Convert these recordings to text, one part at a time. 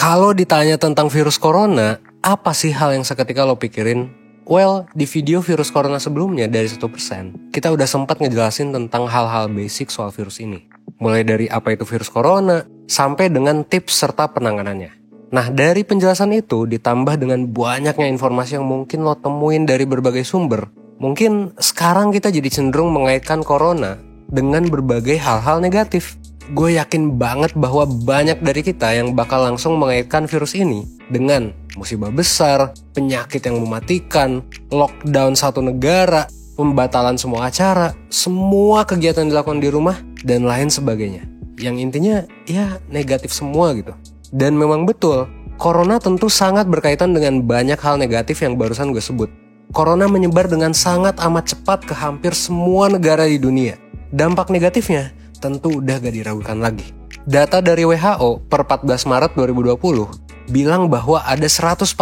Kalau ditanya tentang virus corona, apa sih hal yang seketika lo pikirin? Well, di video virus corona sebelumnya dari 1%, kita udah sempat ngejelasin tentang hal-hal basic soal virus ini. Mulai dari apa itu virus corona, sampai dengan tips serta penanganannya. Nah, dari penjelasan itu ditambah dengan banyaknya informasi yang mungkin lo temuin dari berbagai sumber, mungkin sekarang kita jadi cenderung mengaitkan corona dengan berbagai hal-hal negatif. Gue yakin banget bahwa banyak dari kita yang bakal langsung mengaitkan virus ini dengan musibah besar, penyakit yang mematikan, lockdown satu negara, pembatalan semua acara, semua kegiatan dilakukan di rumah, dan lain sebagainya. Yang intinya ya negatif semua gitu. Dan memang betul, corona tentu sangat berkaitan dengan banyak hal negatif yang barusan gue sebut. Corona menyebar dengan sangat amat cepat ke hampir semua negara di dunia. Dampak negatifnya tentu udah gak diragukan lagi. Data dari WHO per 14 Maret 2020 bilang bahwa ada 142.000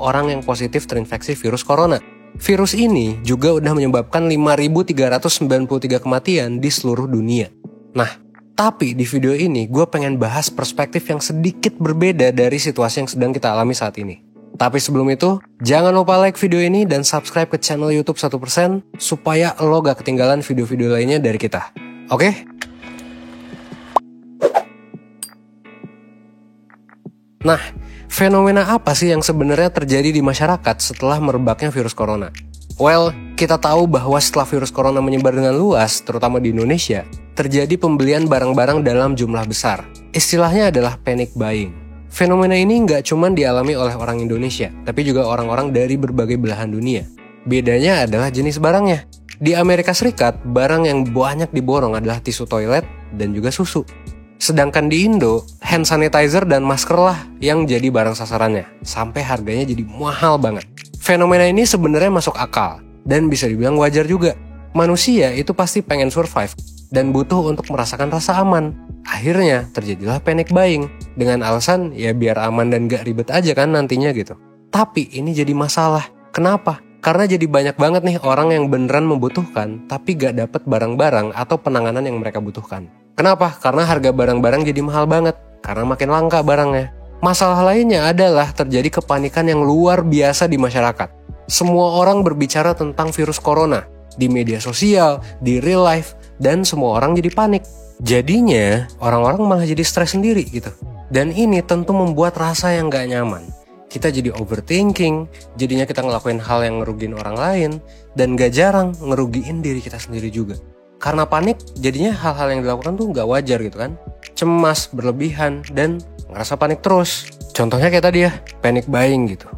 orang yang positif terinfeksi virus corona. Virus ini juga udah menyebabkan 5.393 kematian di seluruh dunia. Nah, tapi di video ini gue pengen bahas perspektif yang sedikit berbeda dari situasi yang sedang kita alami saat ini. Tapi sebelum itu, jangan lupa like video ini dan subscribe ke channel YouTube 1% supaya lo gak ketinggalan video-video lainnya dari kita. Oke? Nah, fenomena apa sih yang sebenarnya terjadi di masyarakat setelah merebaknya virus corona? Well, kita tahu bahwa setelah virus corona menyebar dengan luas, terutama di Indonesia, terjadi pembelian barang-barang dalam jumlah besar. Istilahnya adalah panic buying. Fenomena ini nggak cuma dialami oleh orang Indonesia, tapi juga orang-orang dari berbagai belahan dunia. Bedanya adalah jenis barangnya. Di Amerika Serikat, barang yang banyak diborong adalah tisu toilet dan juga susu. Sedangkan di Indo, hand sanitizer dan masker lah yang jadi barang sasarannya. Sampai harganya jadi mahal banget. Fenomena ini sebenarnya masuk akal dan bisa dibilang wajar juga. Manusia itu pasti pengen survive dan butuh untuk merasakan rasa aman. Akhirnya terjadilah panic buying dengan alasan ya biar aman dan gak ribet aja kan nantinya gitu. Tapi ini jadi masalah. Kenapa? Karena jadi banyak banget nih orang yang beneran membutuhkan tapi gak dapet barang-barang atau penanganan yang mereka butuhkan. Kenapa? Karena harga barang-barang jadi mahal banget. Karena makin langka barangnya. Masalah lainnya adalah terjadi kepanikan yang luar biasa di masyarakat. Semua orang berbicara tentang virus corona. Di media sosial, di real life, dan semua orang jadi panik. Jadinya orang-orang malah jadi stres sendiri gitu. Dan ini tentu membuat rasa yang gak nyaman. Kita jadi overthinking, jadinya kita ngelakuin hal yang ngerugiin orang lain, dan gak jarang ngerugiin diri kita sendiri juga. Karena panik, jadinya hal-hal yang dilakukan tuh gak wajar gitu kan. Cemas, berlebihan, dan ngerasa panik terus. Contohnya kayak tadi ya, panic buying gitu.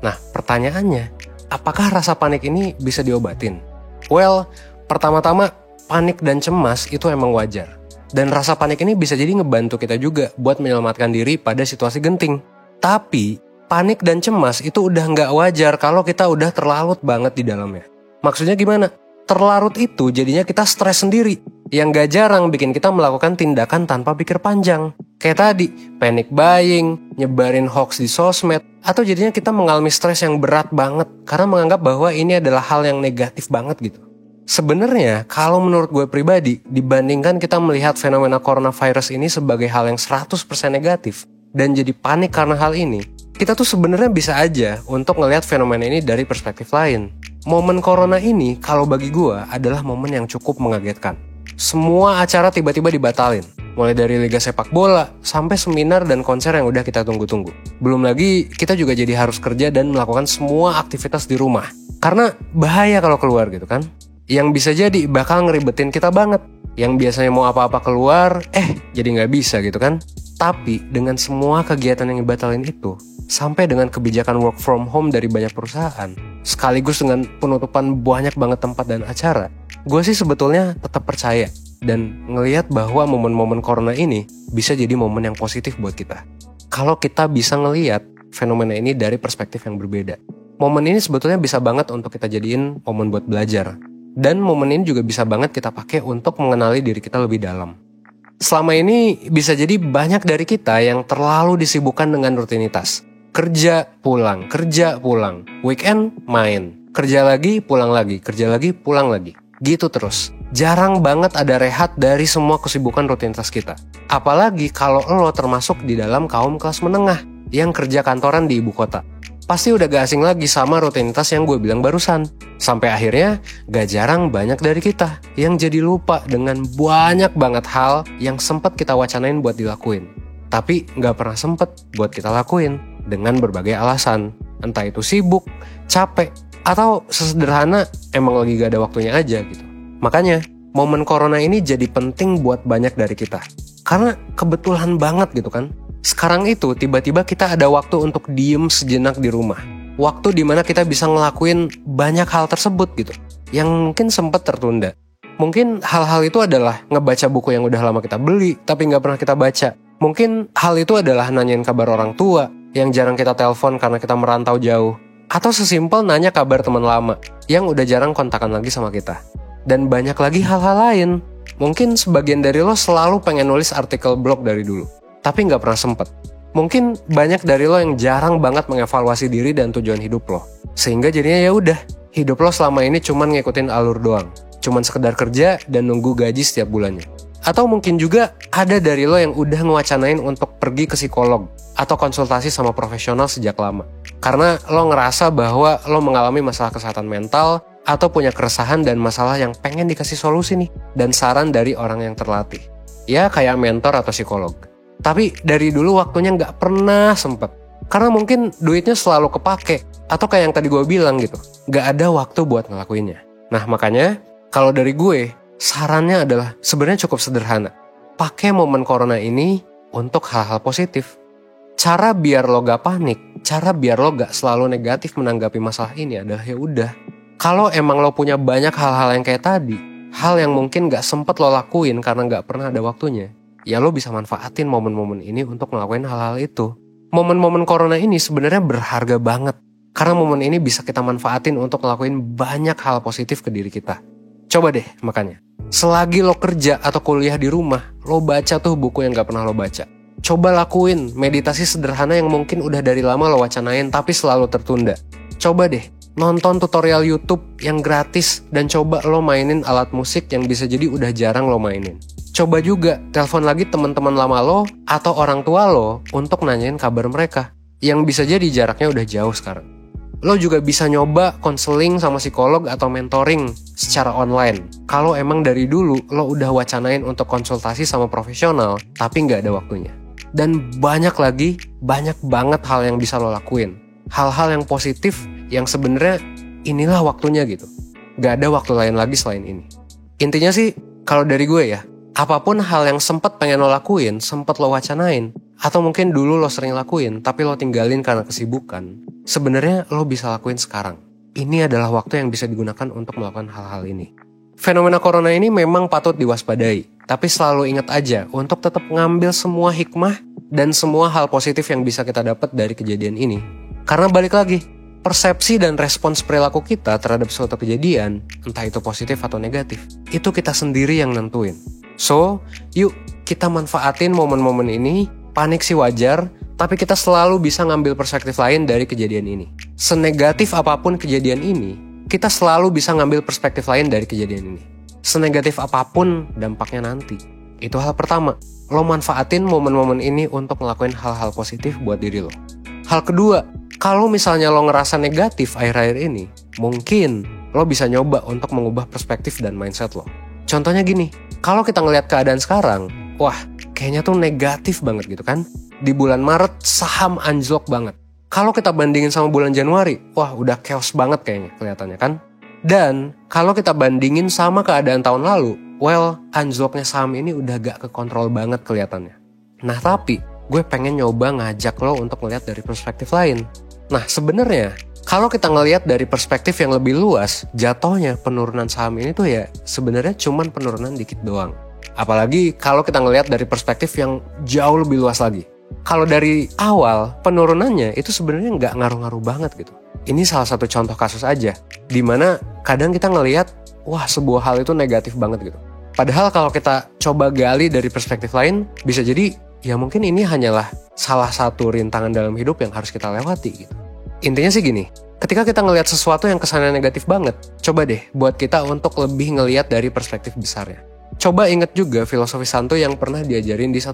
Nah, pertanyaannya, apakah rasa panik ini bisa diobatin? Well, pertama-tama, panik dan cemas itu emang wajar. Dan rasa panik ini bisa jadi ngebantu kita juga buat menyelamatkan diri pada situasi genting. Tapi, panik dan cemas itu udah nggak wajar kalau kita udah terlarut banget di dalamnya. Maksudnya gimana? Terlarut itu jadinya kita stres sendiri. Yang gak jarang bikin kita melakukan tindakan tanpa pikir panjang. Kayak tadi, panic buying, nyebarin hoax di sosmed, atau jadinya kita mengalami stres yang berat banget karena menganggap bahwa ini adalah hal yang negatif banget gitu. Sebenarnya, kalau menurut gue pribadi, dibandingkan kita melihat fenomena coronavirus ini sebagai hal yang 100% negatif, dan jadi panik karena hal ini, kita tuh sebenarnya bisa aja untuk ngelihat fenomena ini dari perspektif lain. Momen corona ini, kalau bagi gue, adalah momen yang cukup mengagetkan. Semua acara tiba-tiba dibatalin. Mulai dari liga sepak bola, sampai seminar dan konser yang udah kita tunggu-tunggu. Belum lagi, kita juga jadi harus kerja dan melakukan semua aktivitas di rumah. Karena bahaya kalau keluar gitu kan. Yang bisa jadi bakal ngeribetin kita banget. Yang biasanya mau apa-apa keluar, jadi nggak bisa gitu kan. Tapi dengan semua kegiatan yang dibatalin itu, sampai dengan kebijakan work from home dari banyak perusahaan, sekaligus dengan penutupan banyak banget tempat dan acara, gue sih sebetulnya tetap percaya dan ngelihat bahwa momen-momen corona ini bisa jadi momen yang positif buat kita. Kalau kita bisa ngelihat fenomena ini dari perspektif yang berbeda. Momen ini sebetulnya bisa banget untuk kita jadiin momen buat belajar. Dan momen ini juga bisa banget kita pakai untuk mengenali diri kita lebih dalam. Selama ini bisa jadi banyak dari kita yang terlalu disibukkan dengan rutinitas. Kerja, pulang, weekend, main. Kerja lagi, pulang lagi, kerja lagi, pulang lagi. Gitu terus. Jarang banget ada rehat dari semua kesibukan rutinitas kita. Apalagi kalau lo termasuk di dalam kaum kelas menengah yang kerja kantoran di ibu kota. Pasti udah gak asing lagi sama rutinitas yang gue bilang barusan. Sampai akhirnya gak jarang banyak dari kita yang jadi lupa dengan banyak banget hal yang sempat kita wacanain buat dilakuin. Tapi gak pernah sempet buat kita lakuin dengan berbagai alasan. Entah itu sibuk, capek, atau sesederhana emang lagi gak ada waktunya aja gitu. Makanya momen corona ini jadi penting buat banyak dari kita. Karena kebetulan banget gitu kan. Sekarang itu tiba-tiba kita ada waktu untuk diem sejenak di rumah. Waktu dimana kita bisa ngelakuin banyak hal tersebut gitu. Yang mungkin sempat tertunda. Mungkin hal-hal itu adalah ngebaca buku yang udah lama kita beli tapi gak pernah kita baca. Mungkin hal itu adalah nanyain kabar orang tua yang jarang kita telepon karena kita merantau jauh. Atau sesimpel nanya kabar teman lama yang udah jarang kontakan lagi sama kita. Dan banyak lagi hal-hal lain. Mungkin sebagian dari lo selalu pengen nulis artikel blog dari dulu, tapi nggak pernah sempet. Mungkin banyak dari lo yang jarang banget mengevaluasi diri dan tujuan hidup lo. Sehingga jadinya ya udah, hidup lo selama ini cuman ngikutin alur doang. Cuman sekedar kerja dan nunggu gaji setiap bulannya. Atau mungkin juga ada dari lo yang udah ngewacanain untuk pergi ke psikolog atau konsultasi sama profesional sejak lama. Karena lo ngerasa bahwa lo mengalami masalah kesehatan mental atau punya keresahan dan masalah yang pengen dikasih solusi nih dan saran dari orang yang terlatih. Ya kayak mentor atau psikolog. Tapi dari dulu waktunya nggak pernah sempet. Karena mungkin duitnya selalu kepake. Atau kayak yang tadi gue bilang gitu. Nggak ada waktu buat ngelakuinnya. Nah makanya kalau dari gue, sarannya adalah sebenarnya cukup sederhana. Pakai momen corona ini untuk hal-hal positif. Cara biar lo gak panik, cara biar lo gak selalu negatif menanggapi masalah ini adalah ya udah. Kalau emang lo punya banyak hal-hal yang kayak tadi, hal yang mungkin gak sempet lo lakuin karena gak pernah ada waktunya, ya lo bisa manfaatin momen-momen ini untuk ngelakuin hal-hal itu. Momen-momen corona ini sebenarnya berharga banget. Karena momen ini bisa kita manfaatin untuk ngelakuin banyak hal positif ke diri kita. Coba deh makanya. Selagi lo kerja atau kuliah di rumah, lo baca tuh buku yang gak pernah lo baca. Coba lakuin meditasi sederhana yang mungkin udah dari lama lo wacanain tapi selalu tertunda. Coba deh nonton tutorial YouTube yang gratis dan coba lo mainin alat musik yang bisa jadi udah jarang lo mainin. Coba juga telepon lagi teman-teman lama lo atau orang tua lo untuk nanyain kabar mereka yang bisa jadi jaraknya udah jauh sekarang. Lo juga bisa nyoba konseling sama psikolog atau mentoring secara online. Kalau emang dari dulu lo udah wacanain untuk konsultasi sama profesional tapi nggak ada waktunya. Dan banyak banget hal yang bisa lo lakuin. Hal-hal yang positif yang sebenarnya inilah waktunya gitu. Gak ada waktu lain lagi selain ini. Intinya sih kalau dari gue ya, apapun hal yang sempat pengen lo lakuin, sempat lo wacanain, atau mungkin dulu lo sering lakuin tapi lo tinggalin karena kesibukan, sebenarnya lo bisa lakuin sekarang. Ini adalah waktu yang bisa digunakan untuk melakukan hal-hal ini. Fenomena corona ini memang patut diwaspadai, tapi selalu ingat aja untuk tetap ngambil semua hikmah dan semua hal positif yang bisa kita dapat dari kejadian ini. Karena balik lagi, persepsi dan respons perilaku kita terhadap suatu kejadian, entah itu positif atau negatif, itu kita sendiri yang nentuin. So, yuk kita manfaatin momen-momen ini. Panik sih wajar, tapi kita selalu bisa ngambil perspektif lain dari kejadian ini. Senegatif apapun kejadian ini, kita selalu bisa ngambil perspektif lain dari kejadian ini. Senegatif apapun dampaknya nanti. Itu hal pertama. Lo manfaatin momen-momen ini untuk ngelakuin hal-hal positif buat diri lo. Hal kedua, kalau misalnya lo ngerasa negatif akhir-akhir ini, mungkin lo bisa nyoba untuk mengubah perspektif dan mindset lo. Contohnya gini, kalau kita ngelihat keadaan sekarang, wah kayaknya tuh negatif banget gitu kan. Di bulan Maret saham anjlok banget. Kalau kita bandingin sama bulan Januari, wah udah chaos banget kayaknya kelihatannya kan. Dan kalau kita bandingin sama keadaan tahun lalu, well anjloknya saham ini udah gak kekontrol banget kelihatannya. Nah tapi gue pengen nyoba ngajak lo untuk ngeliat dari perspektif lain. Nah sebenarnya kalau kita ngeliat dari perspektif yang lebih luas, jatuhnya penurunan saham ini tuh ya sebenarnya cuman penurunan dikit doang. Apalagi kalau kita ngeliat dari perspektif yang jauh lebih luas lagi. Kalau dari awal penurunannya itu sebenarnya nggak ngaruh-ngaruh banget gitu. Ini salah satu contoh kasus aja, dimana kadang kita ngelihat wah sebuah hal itu negatif banget gitu. Padahal kalau kita coba gali dari perspektif lain, bisa jadi ya mungkin ini hanyalah salah satu rintangan dalam hidup yang harus kita lewati gitu. Intinya sih gini, Ketika kita ngelihat sesuatu yang kesannya negatif banget, coba deh buat kita untuk lebih ngelihat dari perspektif besarnya. Coba inget juga filosofi santuy yang pernah diajarin di 1%.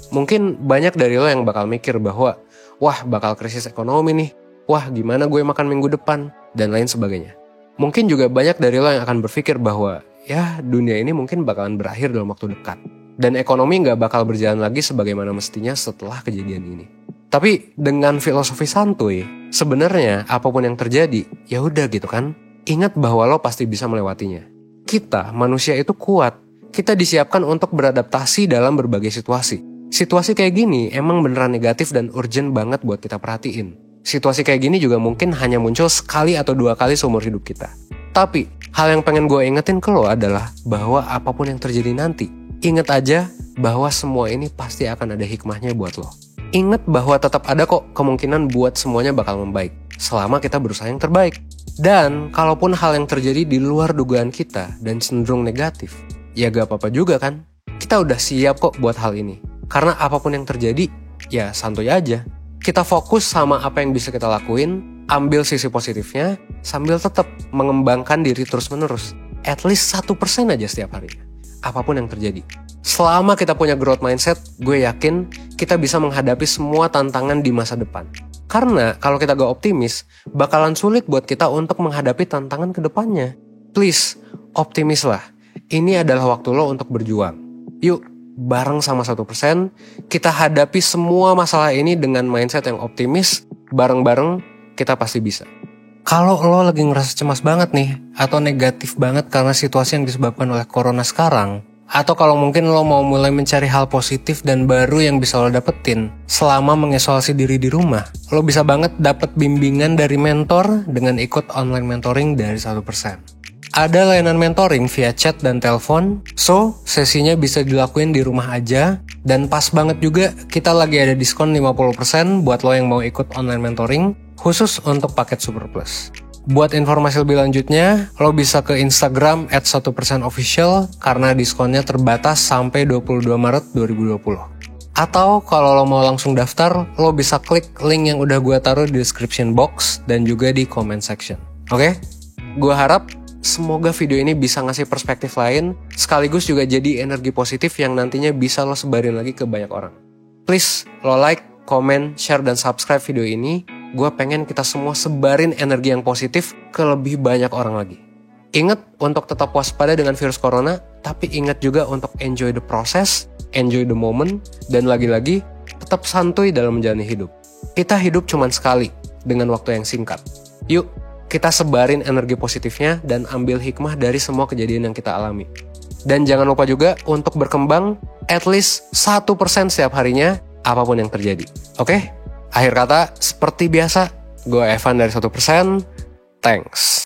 Mungkin banyak dari lo yang bakal mikir bahwa, wah bakal krisis ekonomi nih, wah gimana gue makan minggu depan, dan lain sebagainya. Mungkin juga banyak dari lo yang akan berpikir bahwa, ya dunia ini mungkin bakalan berakhir dalam waktu dekat. Dan ekonomi gak bakal berjalan lagi sebagaimana mestinya setelah kejadian ini. Tapi dengan filosofi santuy, sebenarnya apapun yang terjadi, ya udah gitu kan. Ingat bahwa lo pasti bisa melewatinya. Kita, manusia itu kuat. Kita disiapkan untuk beradaptasi dalam berbagai situasi. Situasi kayak gini emang beneran negatif dan urgent banget buat kita perhatiin. Situasi kayak gini juga mungkin hanya muncul sekali atau 2 kali seumur hidup kita. Tapi, hal yang pengen gue ingetin ke lo adalah bahwa apapun yang terjadi nanti, inget aja bahwa semua ini pasti akan ada hikmahnya buat lo. Ingat bahwa tetap ada kok kemungkinan buat semuanya bakal membaik, selama kita berusaha yang terbaik. Dan kalaupun hal yang terjadi di luar dugaan kita dan cenderung negatif, ya gak apa-apa juga kan? Kita udah siap kok buat hal ini. Karena apapun yang terjadi, ya santuy aja. Kita fokus sama apa yang bisa kita lakuin, ambil sisi positifnya, sambil tetap mengembangkan diri terus-menerus. At least 1% aja setiap harinya. Apapun yang terjadi. Selama kita punya growth mindset, gue yakin kita bisa menghadapi semua tantangan di masa depan. Karena kalau kita gak optimis, bakalan sulit buat kita untuk menghadapi tantangan ke depannya. Please, optimis lah. Ini adalah waktu lo untuk berjuang. Yuk, bareng sama 1%, kita hadapi semua masalah ini dengan mindset yang optimis. Bareng-bareng, kita pasti bisa. Kalau lo lagi ngerasa cemas banget nih, atau negatif banget karena situasi yang disebabkan oleh corona sekarang, atau kalau mungkin lo mau mulai mencari hal positif dan baru yang bisa lo dapetin selama mengisolasi diri di rumah, lo bisa banget dapet bimbingan dari mentor dengan ikut online mentoring dari 1%. Ada layanan mentoring via chat dan telepon, so sesinya bisa dilakuin di rumah aja, dan pas banget juga kita lagi ada diskon 50% buat lo yang mau ikut online mentoring, khusus untuk paket Super Plus. Buat informasi lebih lanjutnya, lo bisa ke Instagram @1%official karena diskonnya terbatas sampai 22 Maret 2020. Atau kalau lo mau langsung daftar, lo bisa klik link yang udah gue taruh di description box dan juga di comment section. Oke? Gue harap semoga video ini bisa ngasih perspektif lain, sekaligus juga jadi energi positif yang nantinya bisa lo sebarin lagi ke banyak orang. Please, lo like, comment, share, dan subscribe video ini. Gue pengen kita semua sebarin energi yang positif ke lebih banyak orang lagi. Ingat untuk tetap waspada dengan virus corona, tapi ingat juga untuk enjoy the process, enjoy the moment, dan lagi-lagi tetap santuy dalam menjalani hidup. Kita hidup cuma sekali, dengan waktu yang singkat. Yuk, kita sebarin energi positifnya dan ambil hikmah dari semua kejadian yang kita alami. Dan jangan lupa juga untuk berkembang at least 1% setiap harinya, apapun yang terjadi. Oke? Akhir kata, seperti biasa, gue Evan dari 1%, thanks.